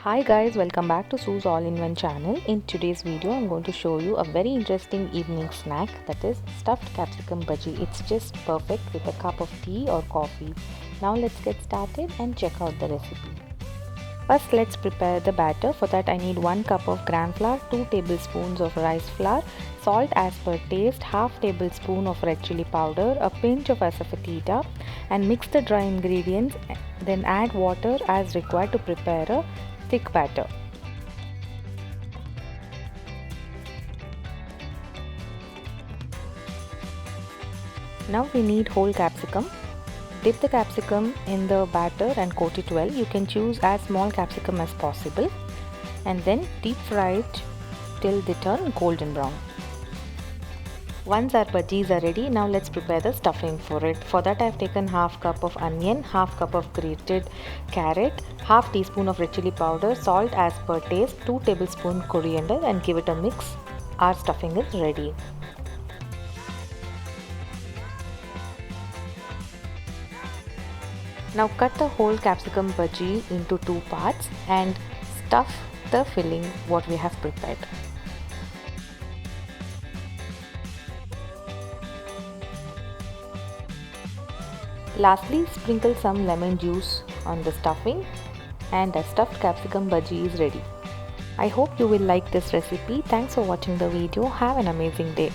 Hi guys, welcome back to Sue's All-in-One channel. In today's video, I'm going to show you a very interesting evening snack, that is stuffed capsicum bhaji. It's just perfect with a cup of tea or coffee. Now let's get started and check out the recipe. First, let's prepare the batter. For that I need 1 cup of gram flour, 2 tablespoons of rice flour, salt as per taste, half tablespoon of red chili powder, a pinch of asafoetida, and mix the dry ingredients. Then add water as required to prepare a thick batter. Now we need whole capsicum. Dip the capsicum in the batter and coat it well. You can choose as small capsicum as possible and then deep fry it till they turn golden brown. Once our bhajis are ready, now let's prepare the stuffing for it. For that I have taken half cup of onion, half cup of grated carrot, half teaspoon of red chili powder, salt as per taste, 2 tablespoon coriander, and give it a mix. Our stuffing is ready. Now cut the whole capsicum bhaji into 2 parts and stuff the filling what we have prepared. Lastly, sprinkle some lemon juice on the stuffing and a stuffed capsicum bhaji is ready. I hope you will like this recipe. Thanks for watching the video. Have an amazing day.